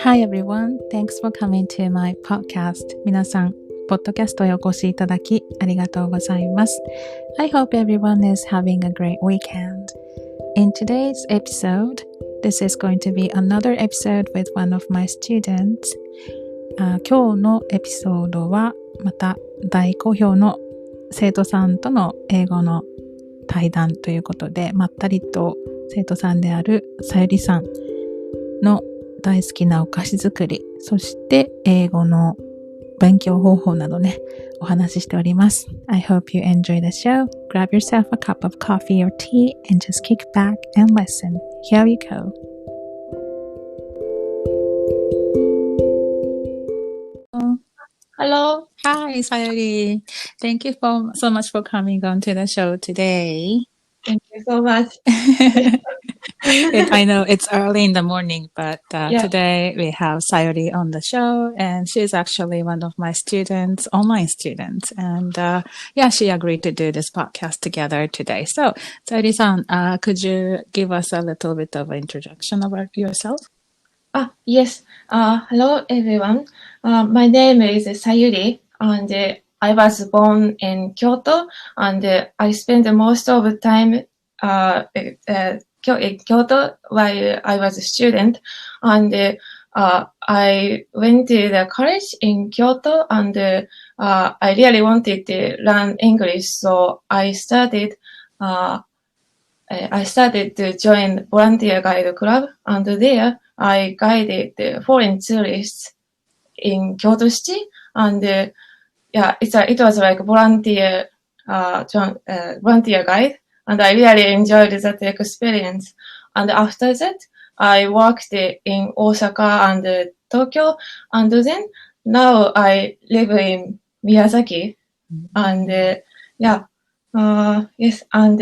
Hi everyone, thanks for coming to my podcast. 皆さん、ポッドキャストへお越しいただきありがとうございます。I hope everyone is having a great weekend. In today's episode, this is going to be another episode with one of my students. 今日のエピソードはまた大好評の生徒さんとの英語の対談ということで、まったりと生徒さんであるさゆりさんの大好きなお菓子作り、そして英語の勉強方法などね、お話ししております。I hope you enjoy the show. Grab yourself a cup of coffee or tea and just kick back and listen. Here we go. Hello. Hi, Sayuri. Thank you so much for coming on to the show today. Thank you so much. I know it's early in the morning, but today we have Sayuri on the show, and she's actually one of my students, online students, and she agreed to do this podcast together today. So, Sayuri-san, could you give us a little bit of an introduction about yourself? Yes. Hello, everyone. My name is Sayuri, and I was born in Kyoto, and I spent most of the time in Kyoto while I was a student, and I went to the college in Kyoto, and I really wanted to learn English, so I started to join volunteer guide club, and there I guided foreign tourists in Kyoto City, and it was like volunteer guide, and I really enjoyed that experience. And after that, I worked in Osaka and Tokyo, and then now I live in Miyazaki, and yes, and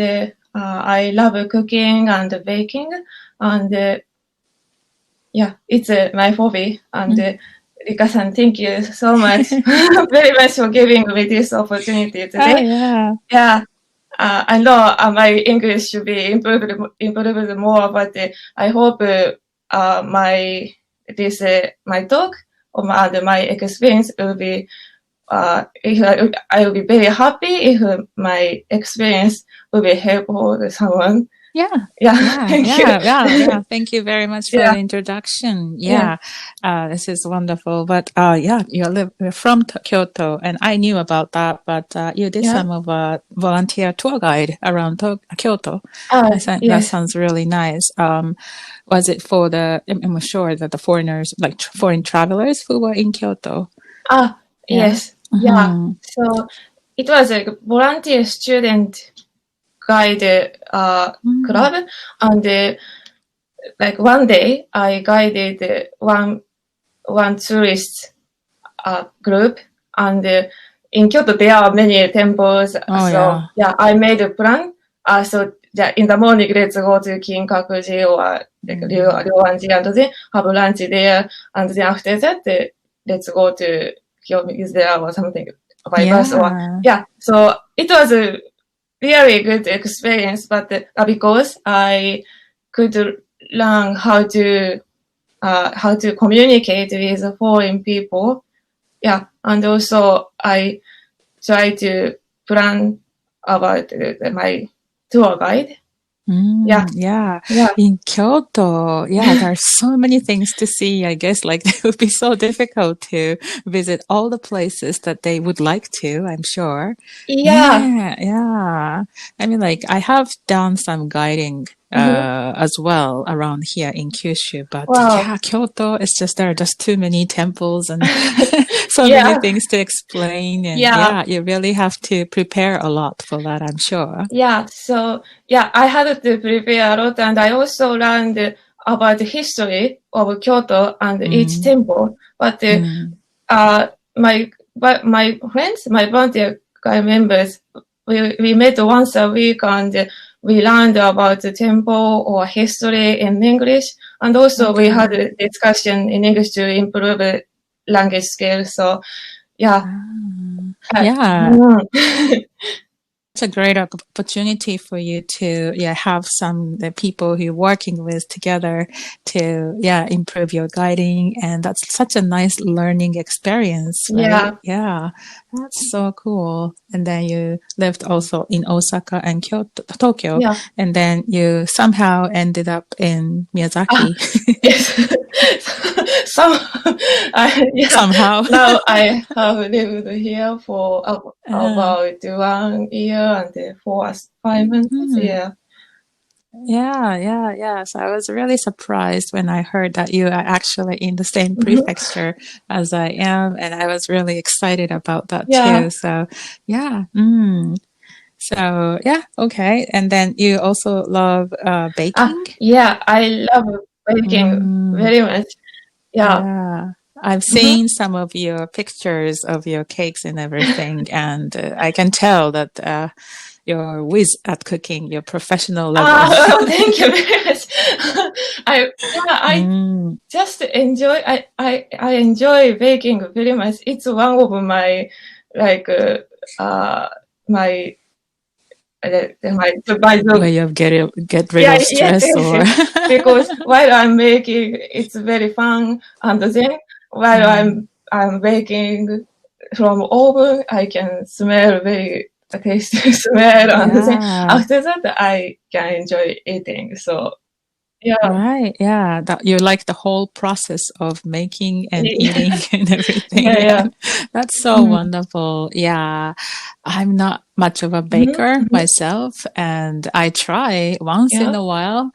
I love cooking and baking, and it's my hobby. And Rika-san, thank you so much, very much for giving me this opportunity today. I know my English should be improved more, but I hope my talk or my experience will be. I will be very happy if my experience will be helpful to someone. Thank you. Thank you very much for the introduction. This is wonderful. But you're from Kyoto, and I knew about that. But you did some of a volunteer tour guide around Kyoto. That sounds really nice. Was it for I'm sure that the foreigners, like foreign travelers who were in Kyoto? Yes. Mm-hmm. So it was a volunteer student guide club, and like one day I guided one tourist group, and in Kyoto there are many temples, I made a plan. In the morning let's go to Kinkakuji or Ryoanji, and then have lunch there, and then after that let's go to Kyoto there or something by bus so it was a really good experience, but because I could learn how to communicate with foreign people, and also I try to plan about my tour guide. In Kyoto, there are so many things to see. I guess like it would be so difficult to visit all the places that they would like to, I'm sure. I mean, like I have done some guiding as well around here in Kyushu, but Kyoto is just there are just too many temples and so many things to explain, and you really have to prepare a lot for that, I'm sure. So I had to prepare a lot, and I also learned about the history of Kyoto and each temple. But my friends, my volunteer guide members, we met once a week, and we learned about the temple or history in English, and also we had a discussion in English to improve language skills. So a great opportunity for you to have the people who you're working with together to improve your guiding, and that's such a nice learning experience, right? Yeah, that's so cool. And then you lived also in Osaka and Tokyo, and then you somehow ended up in Miyazaki. Yes. Somehow. Now I have lived here for about 1 year and 4 or 5 months. Yeah. So I was really surprised when I heard that you are actually in the same prefecture as I am, and I was really excited about that too. So So okay. And then you also love baking? I love baking very much. Yeah. I've seen some of your pictures of your cakes and everything, and I can tell that you're whiz at cooking, your professional level. Thank you very much. I just enjoy. I enjoy baking very much. It's one of my my way of get rid of stress, or because while I'm making, it's very fun, and then while I'm baking from oven, I can smell very tasty smell, and then after that I can enjoy eating. So right, that you like the whole process of making and eating and everything. That's so wonderful. I'm not much of a baker myself, and I try once in a while.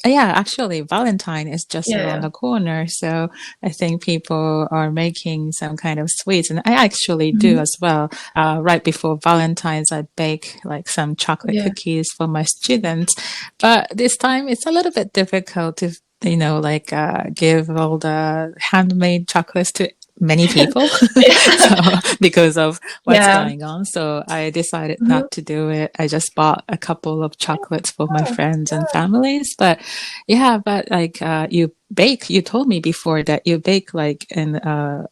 Actually Valentine is just around the corner, so I think people are making some kind of sweets, and I actually do as well. Right before Valentine's, I bake like some chocolate cookies for my students, but this time it's a little bit difficult to give all the handmade chocolates to many people because of what's going on. So I decided not to do it. I just bought a couple of chocolates for my friends and families. But you bake. You told me before that you bake like in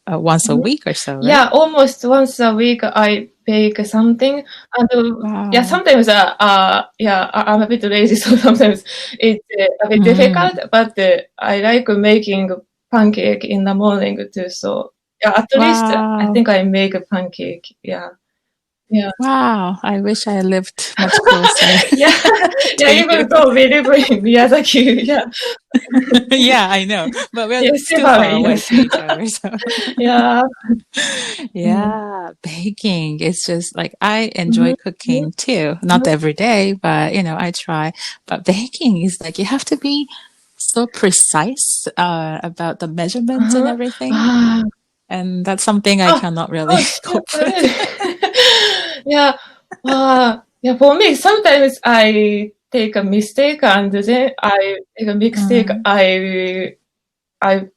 once a week or so, right? Almost once a week I bake something. And sometimes I'm a bit lazy, so sometimes it's a bit difficult. But I like making pancake in the morning too. So at least I think I make a pancake. Wow, I wish I lived much closer. Even though we live in Miyazaki, I know, but we're still far away from each other. So. Baking. It's just like I enjoy cooking too. Not every day, but I try. But baking is like you have to be so precise about the measurements and everything. And that's something I cannot really cope with. For me, sometimes I take a mistake, and then I take a mistake. I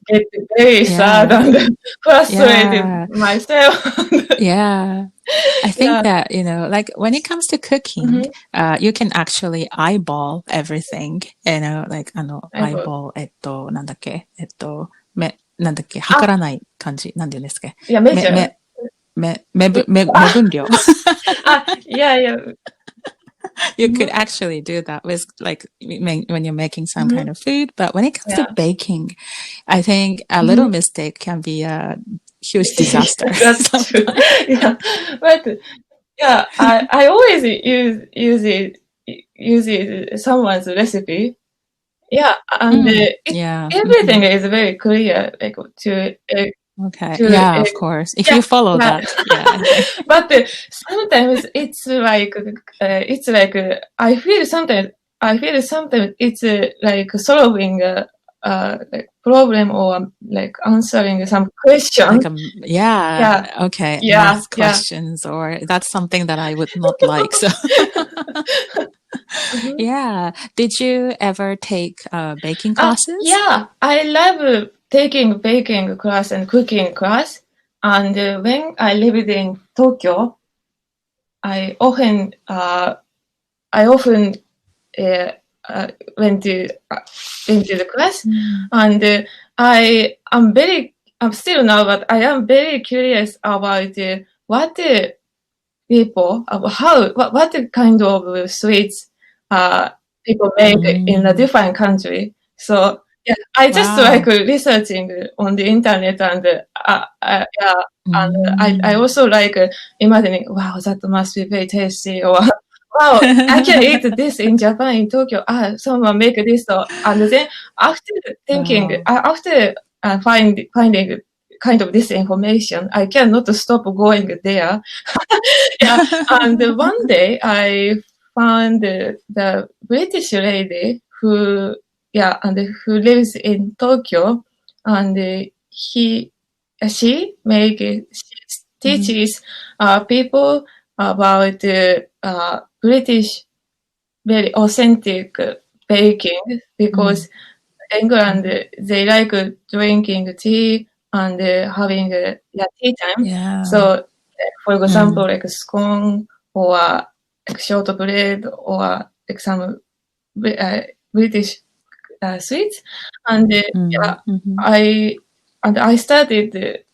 get very sad and frustrated myself. I think that, like when it comes to cooking, you can actually eyeball everything, eyeball, なんだっけ、なんだっけ、測らない感じ。なんて言うんですか？目分量。You could actually do that with when you're making some kind of food. But when it comes to baking, I think a little mistake can be a huge disaster. That's true. But I always use someone's recipe. And everything is very clear, of course. If you follow that. But sometimes it's like I feel sometimes it's like solving a problem or like answering some question. Math questions, or that's something that I would not like. So. Did you ever take baking classes? I love taking baking class and cooking class. And when I lived in Tokyo, I often went to the class, and I'm still now, but I am very curious about what people what kind of sweets people make in a different country. So yeah, I just like researching on the internet and I also like imagining, wow, that must be very tasty, or wow, I can eat this in Japan, in Tokyo. Someone make this, and then after thinking, after finding kind of this information, I cannot stop going there. Yeah, and one day I found the British lady who lives in Tokyo, and she teaches people about British very authentic baking, because England they like drinking tea and having tea time. Yeah. So, for example, like scone or like shortbread or like some British sweets, and I started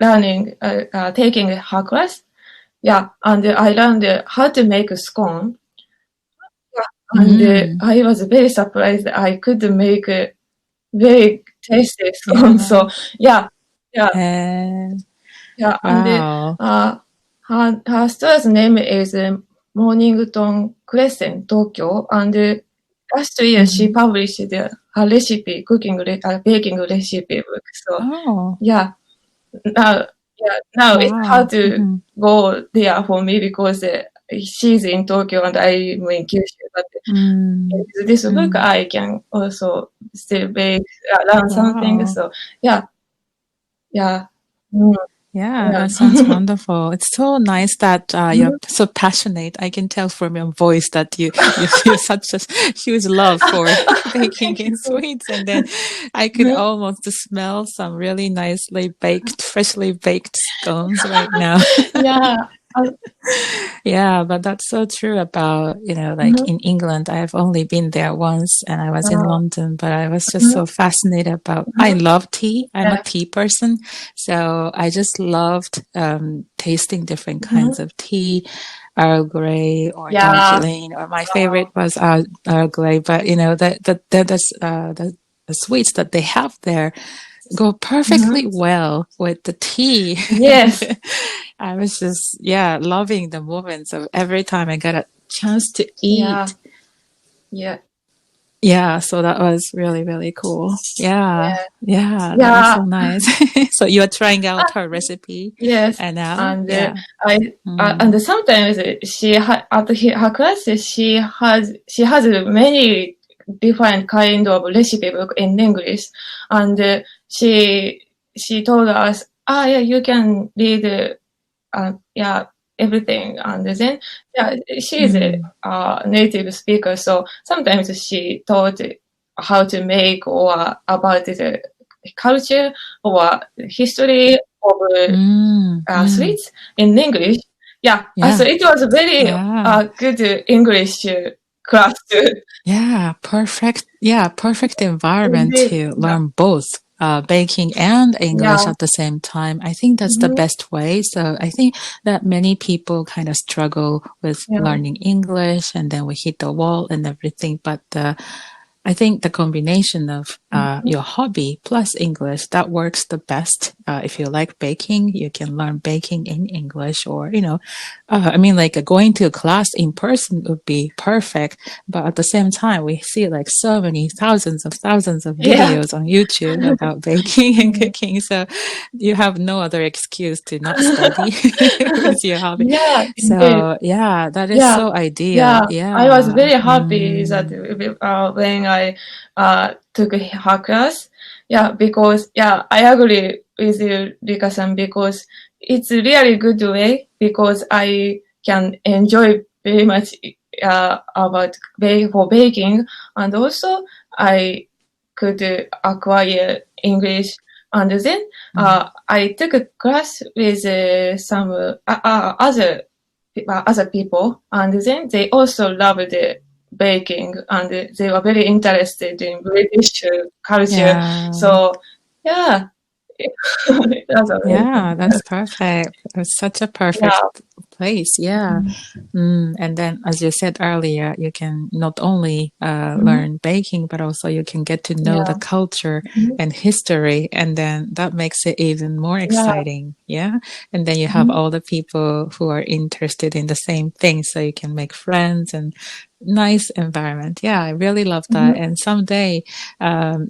learning, taking her class. Yeah, and I learned how to make a scone. And I was very surprised that I could make a very tasty scone. So and her store's name is Mornington Crescent, Tokyo, and last year she published her recipe, baking recipe book. So now it's hard to go there for me because she's in Tokyo and I'm in Kyushu. But with this book, I can also still learn something. So yeah. Yeah, that sounds wonderful. It's so nice that you're so passionate. I can tell from your voice that you feel such a huge love for baking and sweets. And then I could almost smell some really freshly baked scones right now. Yeah, but that's so true about, like in England, I've only been there once and I was in London, but I was just so fascinated about, I love tea. I'm a tea person. So I just loved tasting different kinds of tea, Earl Grey or Darjeeling, or my favorite was Earl Grey. But, the sweets that they have there go perfectly well with the tea. Yes. I was just, loving the moments of every time I got a chance to eat. Yeah, so that was really, really cool. Yeah, that was so nice. So you're trying out her recipe. Yes. And now, and sometimes at her classes, she has many different kind of recipe book in English, and she told us, you can read everything, and then she's a native speaker, so sometimes she taught how to make or about the culture or history of sweets in English. So it was very good English class too. Perfect environment to learn both baking and English at the same time. I think that's the best way. So I think that many people kind of struggle with learning English, and then we hit the wall and everything. But I think the combination of your hobby plus English, that works the best. If you like baking, you can learn baking in English, or, going to a class in person would be perfect. But at the same time, we see like so many thousands of videos on YouTube about baking and cooking. So you have no other excuse to not study with your hobby. So that is so ideal. I was very happy that when I took her class. Because I agree with you, Rika-san, because it's a really good way, because I can enjoy very much about for baking, and also I could acquire English. And then I took a class with some other people, and then they also loved baking, and they were very interested in British culture. So that's perfect. It was such a perfect place. Yeah. And then, as you said earlier, you can not only learn baking, but also you can get to know the culture and history. And then that makes it even more exciting. Yeah. And then you have all the people who are interested in the same thing. So you can make friends and nice environment. Yeah, I really love that. And someday,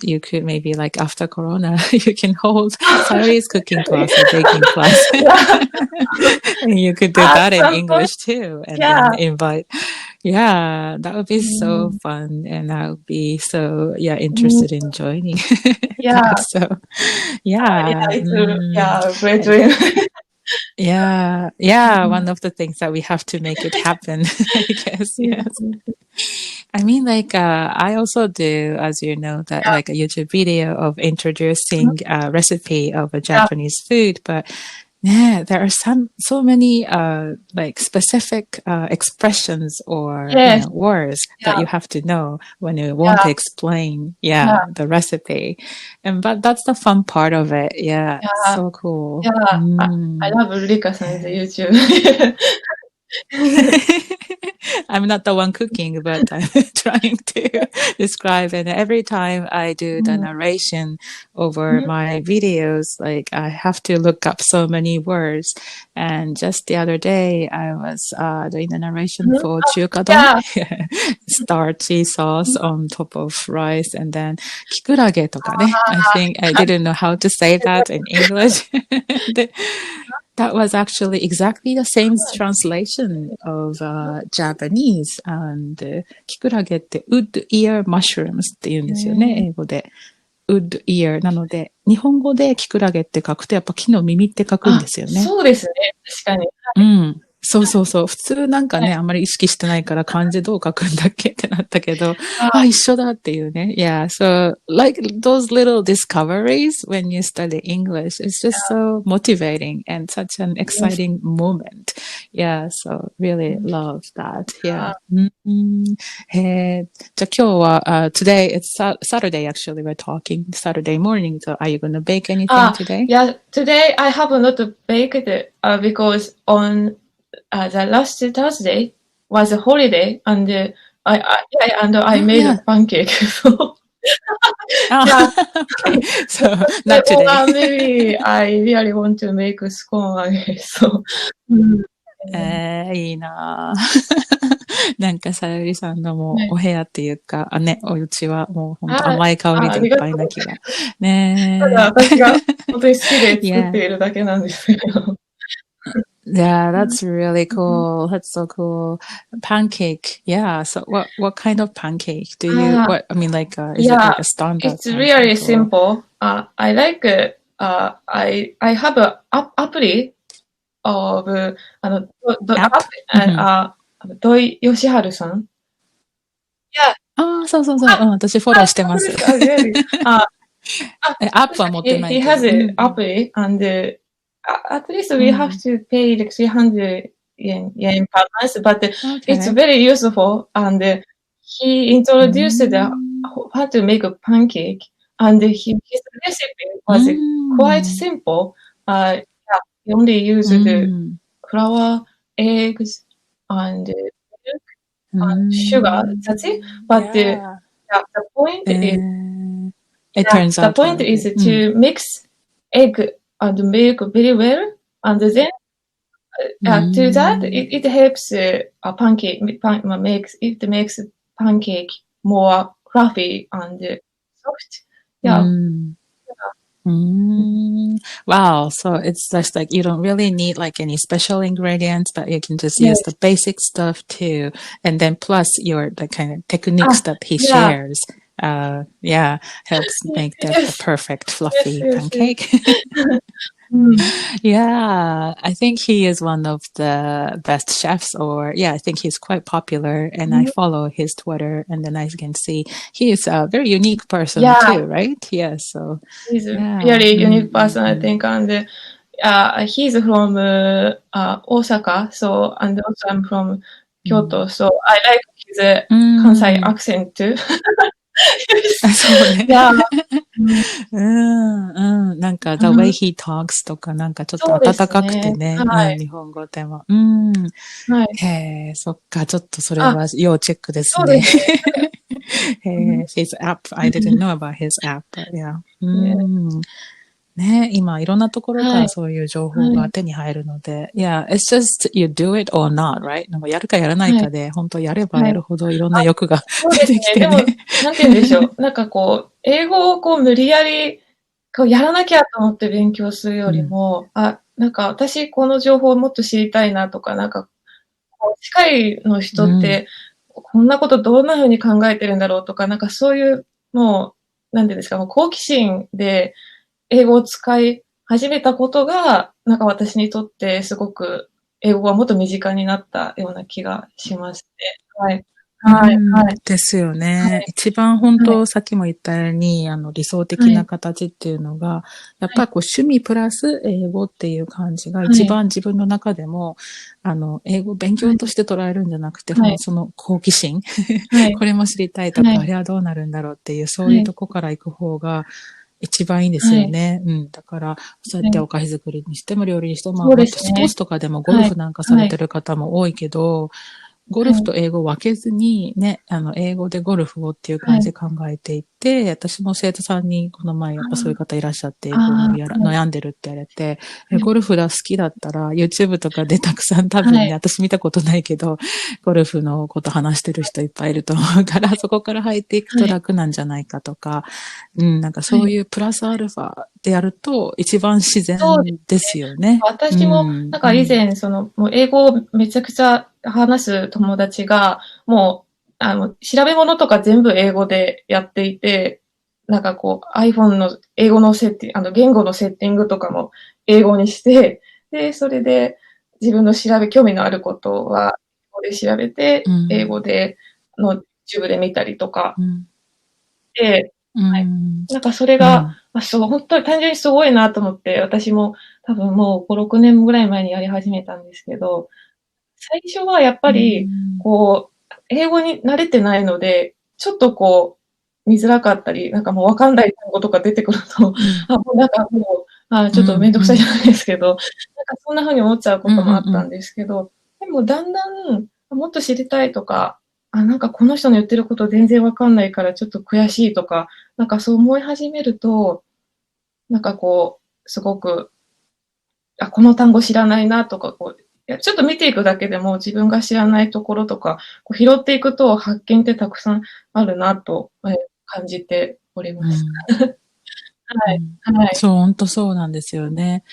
you could maybe like after Corona, you can hold Sayuri's cooking class or baking class. And you could do that in English too. And then invite. Yeah, that would be so fun. And I would be so, interested in joining. So, great dream. One of the things that we have to make it happen, I guess. Yes. I mean, like, I also do, as you know, that like a YouTube video of introducing a recipe of a Japanese food, but there are so many, like specific, expressions or words that you have to know when you want to explain, the recipe. But that's the fun part of it. Yeah. So cool. I love Rika-san's YouTube. I'm not the one cooking, but I'm trying to describe it. Every time I do the narration over my videos, like I have to look up so many words. And just the other day, I was doing the narration for chukadon, starchy sauce on top of rice, and then kikurage toka ne. I think I didn't know how to say that in English. That was actually exactly the same translation of Japanese. And キクラゲって wood ear mushrooms って言うんですよね、英語で。wood ear なので、日本語でキクラゲって書くとやっぱ木の耳って書くんですよね。そうですね。確かに。そうそうそう。普通なんかね、あんまり意識してないから漢字どう書くんだっけってなったけど、一緒だっていうね。Yeah, so like those little discoveries when you study English, it's just so motivating and such an exciting moment. Yeah, so really love that. Yeah. じゃあ今日は、today, it's Saturday actually, we're talking Saturday morning. So are you going to bake anything today? Yeah, today I have not baked because on the last Thursday was a holiday, and I made a pancake. So, so not today. Maybe I really want to make scone again. So, いいななんかさゆりさんのもうお部屋っていうか、ね、お家はもう本当甘い香りでいっぱいな気が。ねただ私が本当に好きで作っているだけなんですけど。Yeah, that's really cool. That's so cool. Pancake. Yeah. So what kind of pancake do you, like, is it like a standard? It's really simple. I like, I have an apply of, the app and, 土井善晴さん。Yeah. そう。私フォローしてます。アップは持ってないけど。He has an apply and, at least we have to pay like 300 yen per month, but it's very useful. And he introduced how to make a pancake, and his recipe was quite simple. He only used the flour, eggs, and milk, and sugar. That's it. But the point is, the point is to mix egg and milk very well, and then to that it helps a pancake makes pancake more fluffy and soft. Wow, so it's just like you don't really need like any special ingredients, but you can just use the basic stuff too, and then plus your the kind of techniques that he shares. Helps make the perfect fluffy pancake. Yeah, I think he is one of the best chefs, I think he's quite popular, and I follow his Twitter, and then I can see he is a very unique person too, right? Yeah, so he's a really unique person, I think, and he's from Osaka, so, and also I'm from Kyoto, so I like his Kansai accent too. なんか、the way he talks とか、なんかちょっと温かくてね。日本語でも。へー、そっか、ちょっとそれは要チェックですね。his app, I didn't know about his app, but yeah. ね、今いろんなところからそういう情報が手に入るので、yeah, it's just you do it or not, right? なんかやるかやらないかで、本当やればやるほどいろんな欲が出てきてね。でも、なんて言うんでしょう。なんかこう、英語をこう無理やり、こうやらなきゃと思って勉強するよりも、なんか私この情報をもっと知りたいなとか、なんか、こう機械の人って、こんなことどんな風に考えてるんだろうとか、なんかそういうのを、なんていうんですか、もう好奇心で、英語を使い始めたことが、なんか私にとってすごく英語がもっと身近になったような気がしますね。ですよね。一番本当、さっきも言ったように、理想的な形っていうのが、やっぱりこう趣味プラス英語っていう感じが一番自分の中でも、英語勉強として捉えるんじゃなくて、その好奇心、これも知りたいとか、あれはどうなるんだろうっていう、そういうとこから行く方が、一番いいんですよね。だから、そうやってお菓子作りにしても料理にしても、スポーツとかでもゴルフなんかされてる方も多いけど、ゴルフと英語を分けずにね、英語でゴルフをっていう感じで考えていて、私も生徒さんにこの前やっぱそういう方いらっしゃって、英語を悩んでるって言われて、ゴルフが好きだったら YouTube とかでたくさん多分ね、私見たことないけど、ゴルフのこと話してる人いっぱいいると思うから、そこから入っていくと楽なんじゃないかとか、なんかそういうプラスアルファでやると一番自然ですよね。私もなんか以前、もう英語をめちゃくちゃ話す友達が、もう、調べ物とか全部英語でやっていて、なんかこう iPhone の英語のセッティング、言語のセッティングとかも英語にして、で、それで自分の興味のあることは英語で調べて、英語で、YouTube で見たりとか、で、なんかそれが、本当に単純にすごいなと思って、私も多分もう5、6年ぐらい前にやり始めたんですけど、最初はやっぱり、こう、英語に慣れてないので、ちょっとこう、見づらかったり、なんかもうわかんない単語とか出てくると、もうなんかもう、ちょっとめんどくさいじゃないですけど、なんかそんな風に思っちゃうこともあったんですけど、でもだんだん、もっと知りたいとか、なんかこの人の言ってること全然わかんないからちょっと悔しいとか、なんかそう思い始めると、なんかこう、すごく、この単語知らないなとか、こう、ちょっと見ていくだけでも自分が知らないところとか、こう拾っていくと発見ってたくさんあるなと感じております。そう、本当そうなんですよね。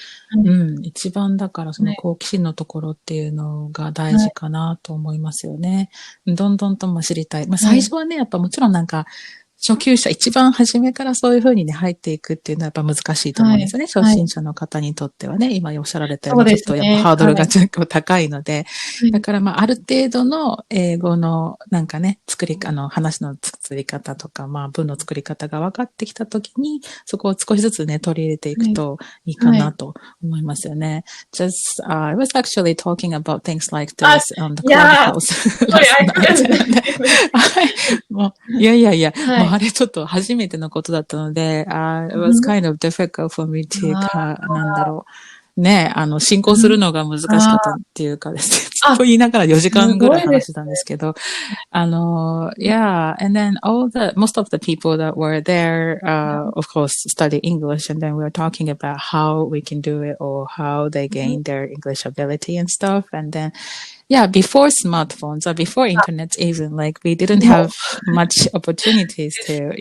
一番だからその好奇心のところっていうのが大事かなと思いますよね。どんどんと知りたい。最初はね、やっぱもちろんなんか、初級者、一番初めからそういう風にね、入っていくっていうのはやっぱ難しいと思うんですよね。初心者の方にとってはね、今おっしゃられたように、ちょっとやっぱハードルが結構高いので、だからある程度の英語のなんかね、話の作り方とか、文の作り方が分かってきたときに、そこを少しずつね、取り入れていくといいかなと思いますよね。I was actually talking about things like this on the clubhouse. いや、もうあれちょっと初めてのことだったので、it was kind of difficult for me to, なんだろう。ね、進行するのが難しかったっていうかですね、ずっと言いながら4時間ぐらい話してたんですけど、yeah, and then most of the people that were there, of course, study English, and then we were talking about how we can do it or how they gain their English ability and stuff, and then,Yeah, before smartphones or before internet even, like we didn't have much opportunities to,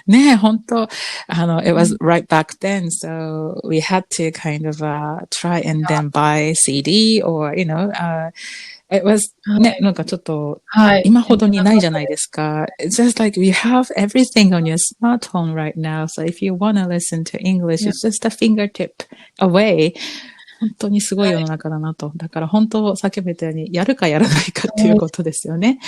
ね、本当it was right back then, so we had to kind of, try and then buy CD or, it was ね、なんかちょっと、今ほどにないじゃないですか。It's just like you have everything on your smartphone right now, so if you want to listen to English, it's just a fingertip away.本当にすごい世の中だなと。だから本当、さっきも言ったように、やるかやらないかっていうことですよね。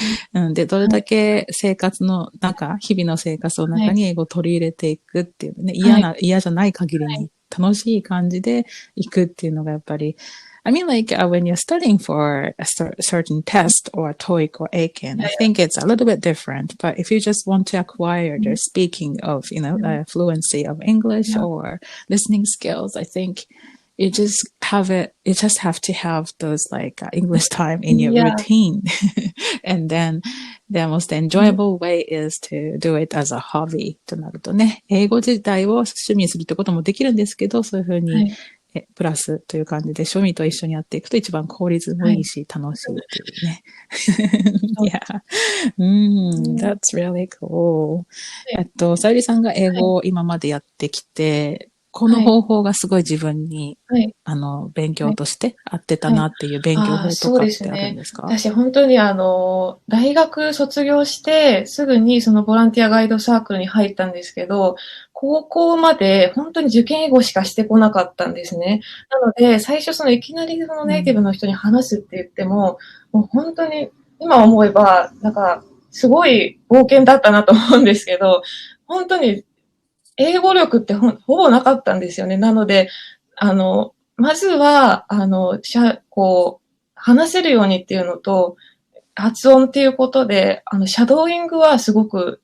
で、どれだけ生活の中、日々の生活の中に英語を取り入れていくっていうね、嫌じゃない限りに楽しい感じでいくっていうのがやっぱり、I mean, like when you're studying for a certain test or TOEIC or ACAN, I think it's a little bit different. But if you just want to acquire the speaking of, fluency of English or listening skills, I think you just have to have those like English time in your routine. And then the most enjoyable way is to do it as a hobby となるとね、英語自体を趣味にするってこともできるんですけど、そういうふうに、プラスという感じで趣味と一緒にやっていくと一番効率もいいし、楽しいっていうね。That's really cool. さゆりさんが英語を今までやってきて、この方法がすごい自分に、勉強として合ってたなっていう勉強法とかってあるんですか？私本当に大学卒業してすぐにそのボランティアガイドサークルに入ったんですけど、高校まで本当に受験英語しかしてこなかったんですね。なので、最初いきなりそのネイティブの人に話すって言っても、もう本当に今思えば、すごい冒険だったなと思うんですけど、本当に英語力ってほぼなかったんですよね。なので、まずは、話せるようにっていうのと、発音っていうことで、シャドーイングはすごく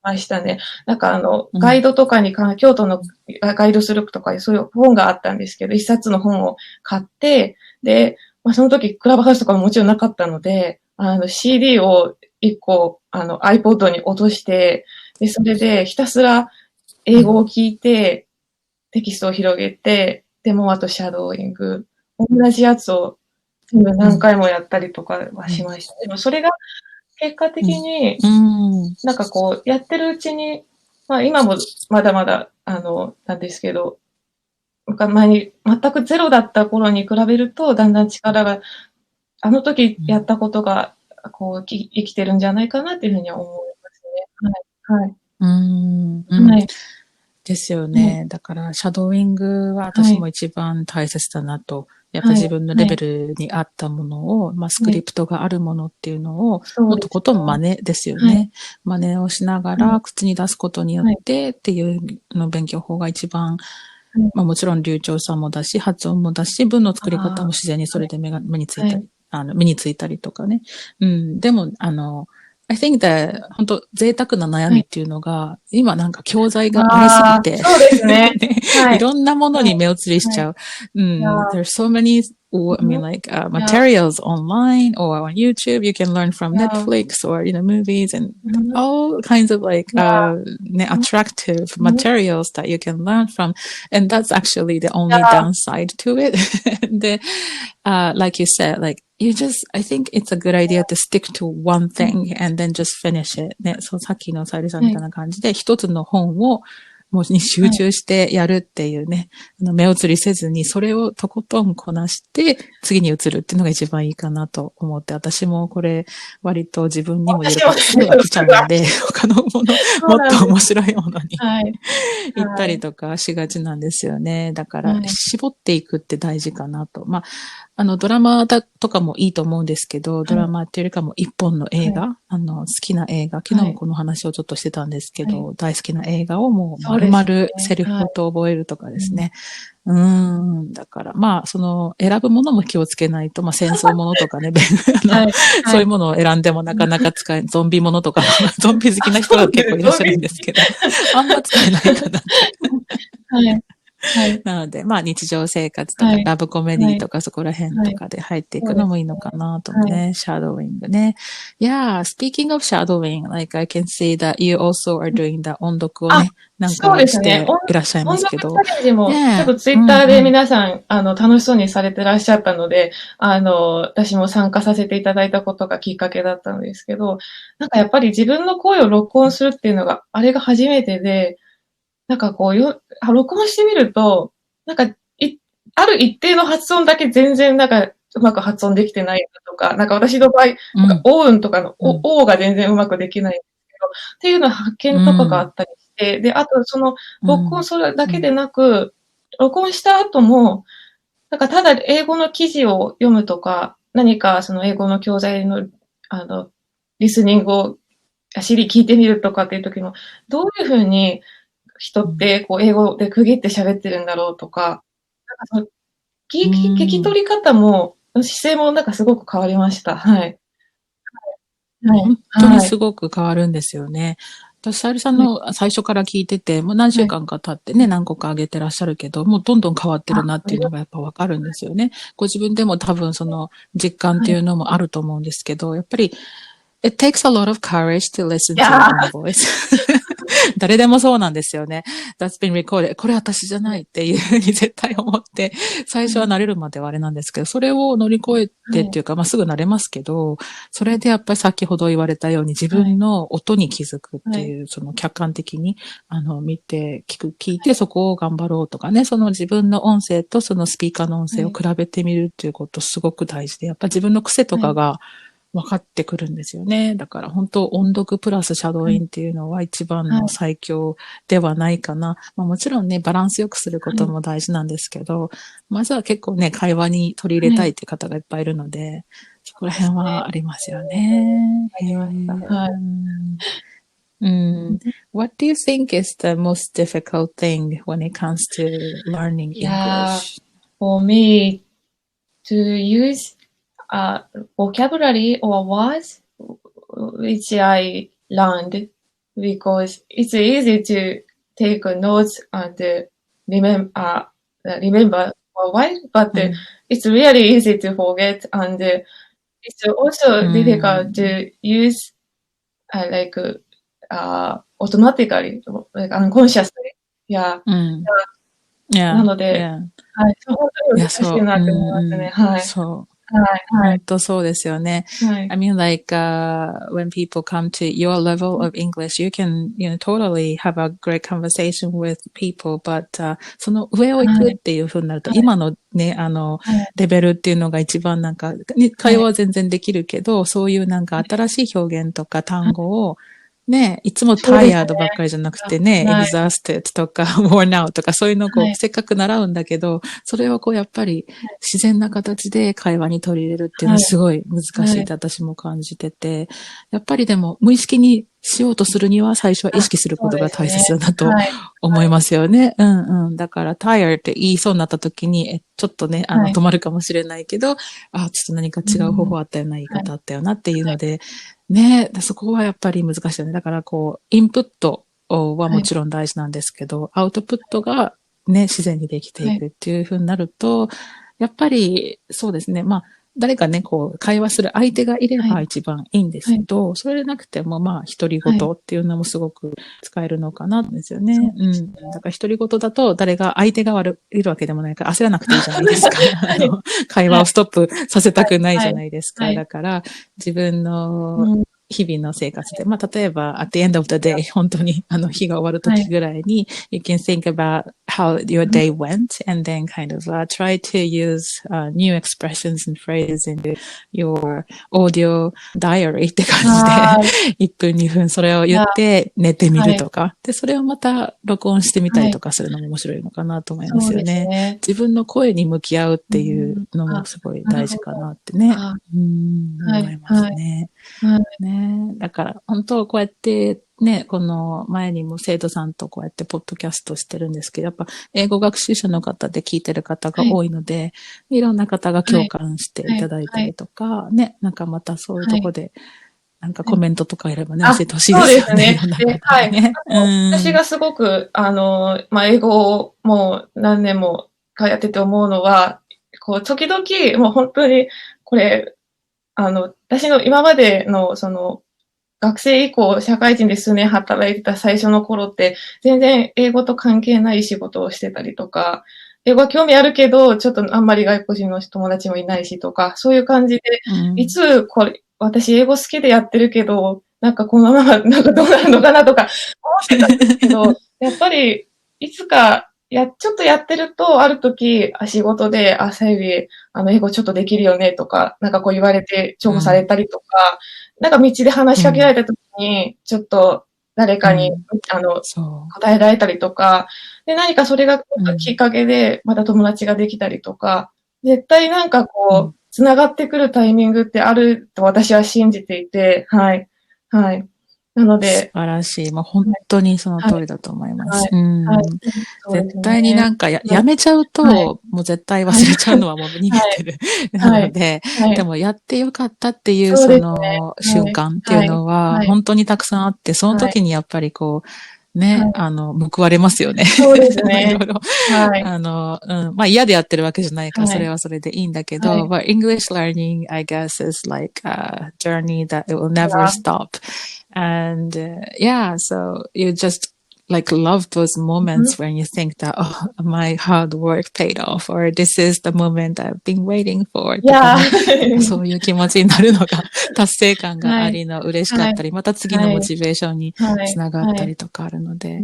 ましたね。ガイドとかに、京都のガイドするとか、そういう本があったんですけど、一冊の本を買って、で、その時、クラブハウスとかももちろんなかったので、CD を一個、iPod に落として、で、それでひたすら英語を聞いて、テキストを広げて、でもあとシャドーイング、同じやつを何回もやったりとかはしました。でもそれが、結果的に、やってるうちに、今もまだまだ、なんですけど、前に全くゼロだった頃に比べると、だんだん力が、あの時やったことが、生きてるんじゃないかなっていうふうには思いますね。はい。ですよね。だから、シャドーイングは私も一番大切だなと。やっぱ自分のレベルに合ったものを、スクリプトがあるものっていうのを、もっとことん真似ですよね。真似をしながら、口に出すことによってっていう勉強法が一番、もちろん流暢さもだし、発音もだし、文の作り方も自然にそれで目についたりとかね。でも、I think that 本当贅沢な悩みっていうのが、今教材がありすぎて、そうですね。いろんなものに目移りしちゃう。There's so many, materials online or on YouTube. You can learn from Netflix or, movies and all kinds of attractive materials that you can learn from. And that's actually the only downside to it. Like you said, I think it's a good idea to stick to one thing and then just finish it. ね、さっきのさゆりさんみたいな感じで、一つの本をに集中してやるっていうね、目移りせずに、それをとことんこなして、次に移るっていうのが一番いいかなと思って、私もこれ、割と自分にも言えることすぐ飽きちゃうので、他のもの、もっと面白いものに行ったりとかしがちなんですよね。だから、絞っていくって大事かなと。ドラマとかもいいと思うんですけど、ドラマっていうよりかも一本の映画、好きな映画、昨日もこの話をちょっとしてたんですけど、大好きな映画をもう丸々セリフごと覚えるとかですね。だから、選ぶものも気をつけないと、戦争ものとかね、そういうものを選んでもなかなか使えない、ゾンビものとか、ゾンビ好きな人が結構いらっしゃるんですけど、あんま使えないかなって。なので、日常生活とか、ラブコメディとか、そこら辺とかで入っていくのもいいのかなとね、シャドーイングね。Yeah, speaking of shadowing, I can see that you also are doing the 音読をね、していらっしゃいますけど。音読チャレンジも、ちょっとツイッターで皆さん、楽しそうにされてらっしゃったので、私も参加させていただいたことがきっかけだったんですけど、やっぱり自分の声を録音するっていうのが、あれが初めてで、録音してみると、ある一定の発音だけ全然うまく発音できてないとか、私の場合、オウンとかの、オーが全然うまくできないんですけど、っていうの発見とかがあったりして、で、あと録音するだけでなく、録音した後も、ただ英語の記事を読むとか、何か英語の教材の、リスニングをCD 聞いてみるとかっていう時も、どういうふうに人って英語で区切って喋ってるんだろうとか、聞き取り方も、姿勢もなんかすごく変わりました。はい。本当にすごく変わるんですよね。私、さゆりさんの最初から聞いてて、もう何週間か経ってね、何個か上げてらっしゃるけど、もうどんどん変わってるなっていうのがやっぱわかるんですよね。ご自分でも多分その実感っていうのもあると思うんですけど、やっぱり、It takes a lot of courage to listen to your own voice. 誰でもそうなんですよね。That's been recorded. これ私じゃないっていうふうに絶対思って、最初は慣れるまではあれなんですけど、それを乗り越えてっていうか、まあ、すぐ慣れますけど、それでやっぱり先ほど言われたように自分の音に気づくっていう、その客観的に、見て、聞いてそこを頑張ろうとかね、その自分の音声とそのスピーカーの音声を比べてみるっていうことすごく大事で、やっぱり自分の癖とかが、分かってくるんですよね。だから本当音読プラスシャドーインっていうのは一番の最強ではないかな。まあもちろんね、バランスよくすることも大事なんですけど、まずは結構ね、会話に取り入れたいっていう方がいっぱいいるので、そこら辺はありますよね。What do you think is the most difficult thing when it comes to learning English? For me, to use vocabulary or words which I learned because it's easy to take notes and remember for a while, but it's really easy to forget and it's also difficult to use automatically, like unconsciously. Yeah. なので、はい、本当に難しいなって思いますね。はい。そう。本当そうですよね。I mean, like, when people come to your level of English, you can, totally have a great conversation with people, but, その上を行くっていう風になると、今のね、レベルっていうのが一番なんか、会話は全然できるけど、そういうなんか新しい表現とか単語を、ね、いつもタイヤードばっかりじゃなくてね、exhausted とか worn out とかそういうのをこう、せっかく習うんだけど、それをこうやっぱり自然な形で会話に取り入れるっていうのはすごい難しいって私も感じてて、やっぱりでも無意識にしようとするには最初は意識することが大切だなと思いますよね。だから tired って言いそうになった時に、ちょっとね、止まるかもしれないけど、ちょっと何か違う方法あったような言い方あったよなっていうので、ね、そこはやっぱり難しいよね。だからこう、インプットはもちろん大事なんですけど、アウトプットがね、自然にできていくっていう風になると、やっぱりそうですね、まあ、誰かね、こう、会話する相手がいれば一番いいんですけど、それでなくても、まあ、独り言っていうのもすごく使えるのかな、ですよね。だから独り言だと、相手がいるわけでもないから焦らなくていいじゃないですか。会話をストップさせたくないじゃないですか。だから、自分の、日々の生活で。まあ、例えば、at the end of the day, 本当に、日が終わる時ぐらいに、you can think about how your day went and then kind of try to use new expressions and phrases in your audio diary って感じで、1分2分それを言って寝てみるとか。で、それをまた録音してみたりとかするのも面白いのかなと思いますよね。自分の声に向き合うっていうのもすごい大事かなってね。思いますね。だから、本当こうやってね、この前にも生徒さんとこうやってポッドキャストしてるんですけど、やっぱ英語学習者の方で聞いてる方が多いので、いろんな方が共感していただいたりとか、ね、なんかまたそういうとこで、なんかコメントとかいればね、教えてほしいですよね。そうですね。はい。私がすごく、まあ、英語をもう何年もやってて思うのは、こう、時々、もう本当に、これ、私の今までの、学生以降、社会人で数年働いてた最初の頃って、全然英語と関係ない仕事をしてたりとか、英語は興味あるけど、ちょっとあんまり外国人の友達もいないしとか、そういう感じで、いつこれ、私英語好きでやってるけど、なんかこのまま、なんかどうなるのかなとか思ってたんですけど、やっぱり、いつか、ちょっとやってると、ある時、仕事で、さゆり、英語ちょっとできるよねとか、なんかこう言われて重宝されたりとか、なんか道で話しかけられた時に、ちょっと誰かに、答えられたりとか、で、何かそれがきっかけで、また友達ができたりとか、絶対なんかこう、繋がってくるタイミングってあると私は信じていて、はい。はい。なので。素晴らしい。もう本当にその通りだと思います。絶対にやめちゃうと、もう絶対忘れちゃうのはもう逃げてる。なので、でもやってよかったっていうその瞬間っていうのは、本当にたくさんあって、その時にやっぱりこう、ね、報われますよね。そうですね。まあ嫌でやってるわけじゃないから、それはそれでいいんだけど、but English learning, I guess, is like a journey that it will never stop. And so you just like love those moments when you think that, oh, my hard work paid off, or this is the moment I've been waiting for. そういう気持ちになるのが達成感がありの嬉しかったり、また次のモチベーションにつながったりとかあるので、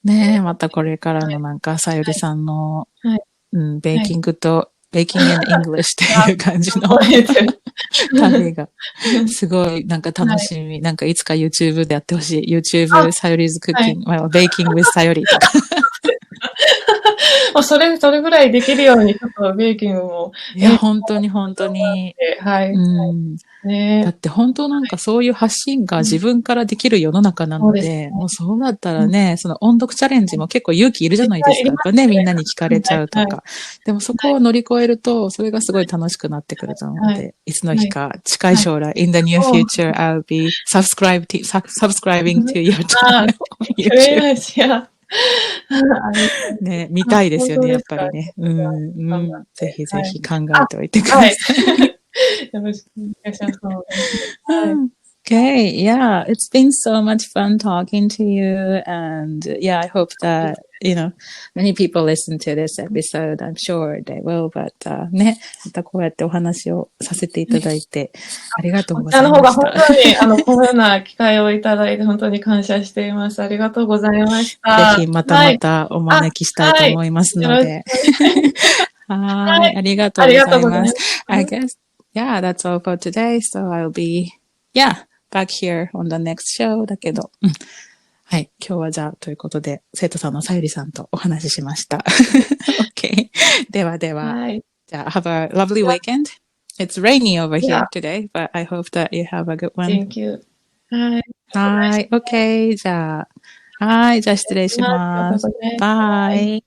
ね、またこれからのなんかさゆりさんの、ベーキングとベーキング&イングリッシュっていう感じの旅がすごいなんか楽しみ。なんかいつか YouTube でやってほしい。YouTube さゆりズクッキング、ベーキング with さゆりとか。それぐらいできるように、ちょっとベーキングも。いや、本当に。はい。だって本当なんかそういう発信が自分からできる世の中なので、もうそうだったらね、その音読チャレンジも結構勇気いるじゃないですか。やっぱね、みんなに聞かれちゃうとか。でもそこを乗り越えると、それがすごい楽しくなってくると思うので、いつの日か近い将来、in the near future, I'll be subscribing to your channel. ね、見たいですよね、やっぱりね。ぜひぜひ考えておいてください。よろしくお願いします。Okay, yeah, it's been so much fun talking to you, and I hope that, many people listen to this episode. I'm sure they will, but ね、またこうやってお話をさせていただいて、ありがとうございました。本当に、このような機会をいただいて、本当に感謝しています。ありがとうございました。ぜひまたお招きしたいと思いますので。はい、ありがとうございます。I guess, that's all for today, so I'll be, back here on the next show だけど、はい、今日はじゃあということで生徒さんのさゆりさんとお話ししました。OK では、じゃあ have a lovely weekend. It's rainy over here today, but I hope that you have a good one. Thank you. はい、OK じゃあ失礼します。バイ。